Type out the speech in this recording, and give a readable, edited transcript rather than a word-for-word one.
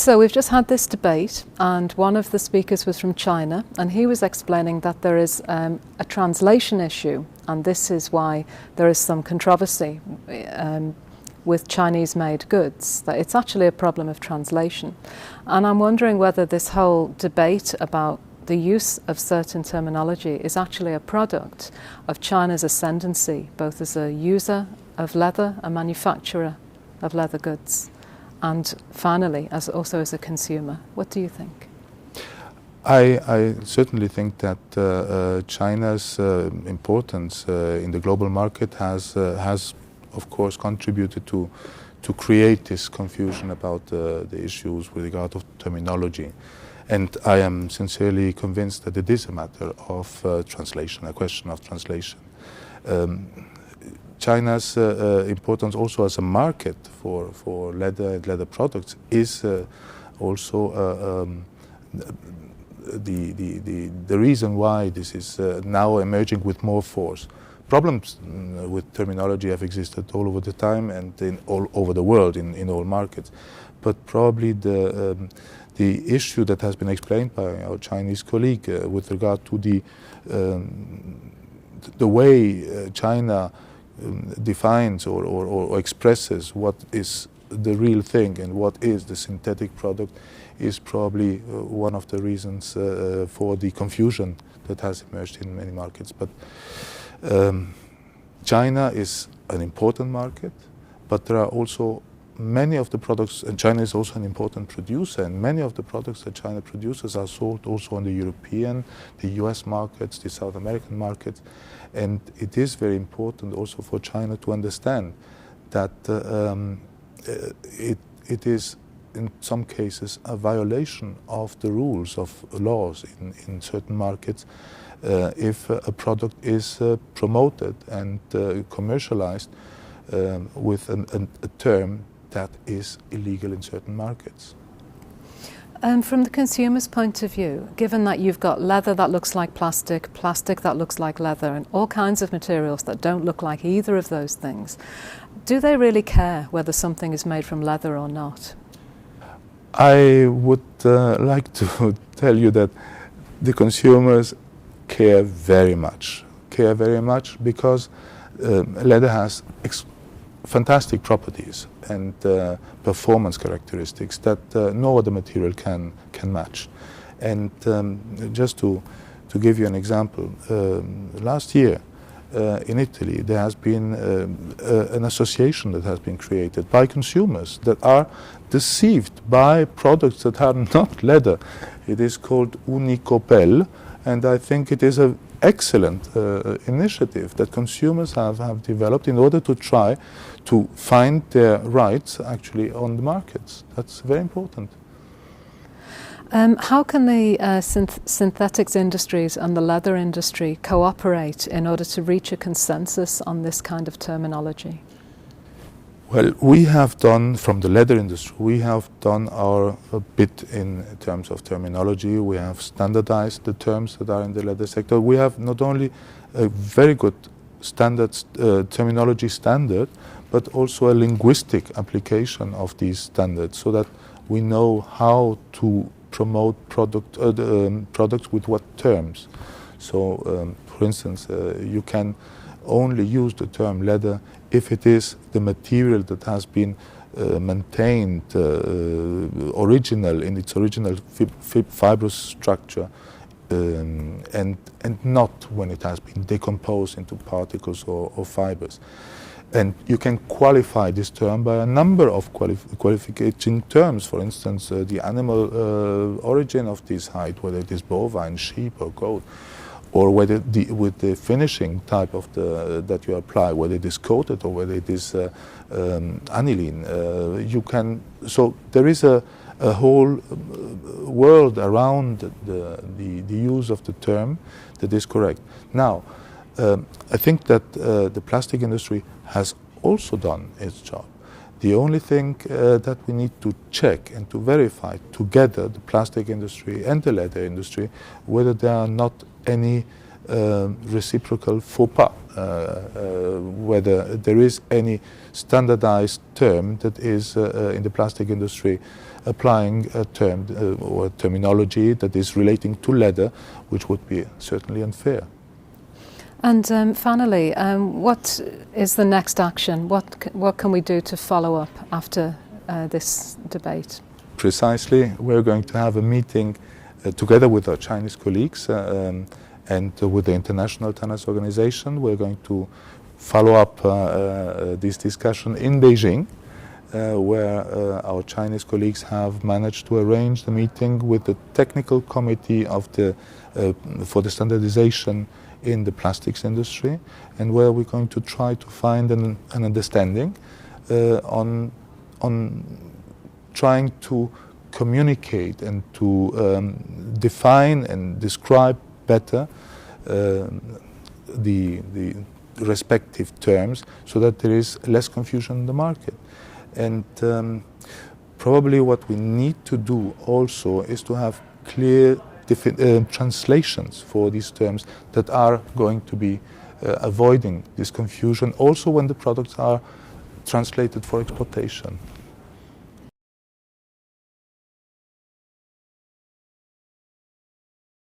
So we've just had this debate, and one of the speakers was from China, and he was explaining that there is a translation issue, and this is why there is some controversy with Chinese-made goods, that it's actually a problem of translation. And I'm wondering whether this whole debate about the use of certain terminology is actually a product of China's ascendancy, both as a user of leather, a manufacturer of leather goods, and finally, also as a consumer. What do you think? I certainly think that China's importance in the global market has of course contributed to create this confusion about the issues with regard to terminology. And I am sincerely convinced that it is a matter of translation, a question of translation. China's importance also as a market for leather and leather products is also the reason why this is now emerging with more force. Problems with terminology have existed all over the time and all over the world in all markets, but probably the issue that has been explained by our Chinese colleague with regard to the way China defines or expresses what is the real thing and what is the synthetic product is probably one of the reasons for the confusion that has emerged in many markets. But China is an important market, but there are also many of the products, and China is also an important producer, and many of the products that China produces are sold also on the European, the US markets, the South American markets, and it is very important also for China to understand that it is in some cases a violation of the rules of laws in certain markets if a product is promoted and commercialized with a term that is illegal in certain markets. From the consumer's point of view, given that you've got leather that looks like plastic, plastic that looks like leather, and all kinds of materials that don't look like either of those things, do they really care whether something is made from leather or not? I would like to tell you that the consumers care very much because leather has fantastic properties and performance characteristics that no other material can match. And just to give you an example, last year in Italy there has been an association that has been created by consumers that are deceived by products that are not leather. It is called Unicopel, and I think it is an excellent initiative that consumers have developed in order to try to find their rights actually on the markets. That's very important. How can the synthetics industries and the leather industry cooperate in order to reach a consensus on this kind of terminology? Well, we have done, from the leather industry, we have done our bit in terms of terminology. We have standardized the terms that are in the leather sector. We have not only a very good terminology standard, but also a linguistic application of these standards so that we know how to promote products with what terms. So, for instance, you can only use the term leather if it is the material that has been maintained original in its original fibrous structure and not when it has been decomposed into particles or fibers. And you can qualify this term by a number of qualification terms. For instance, the animal origin of this hide, whether it is bovine, sheep or goat, or whether with the finishing type of that you apply, whether it is coated or whether it is aniline. So there is a whole world around the use of the term that is correct. Now, I think that the plastic industry has also done its job. The only thing that we need to check and to verify together, the plastic industry and the leather industry, whether there are not any reciprocal faux pas, whether there is any standardized term that is in the plastic industry applying a term or terminology that is relating to leather, which would be certainly unfair. And finally, what is the next action? What can we do to follow up after this debate? Precisely, we're going to have a meeting together with our Chinese colleagues and with the International Tennis Organization. We're going to follow up this discussion in Beijing, where our Chinese colleagues have managed to arrange the meeting with the technical committee of for the standardization in the plastics industry, and where we're going to try to find an understanding on trying to communicate and to define and describe better the respective terms, so that there is less confusion in the market. And probably what we need to do also is to have clear translations for these terms that are going to be avoiding this confusion, also when the products are translated for exportation.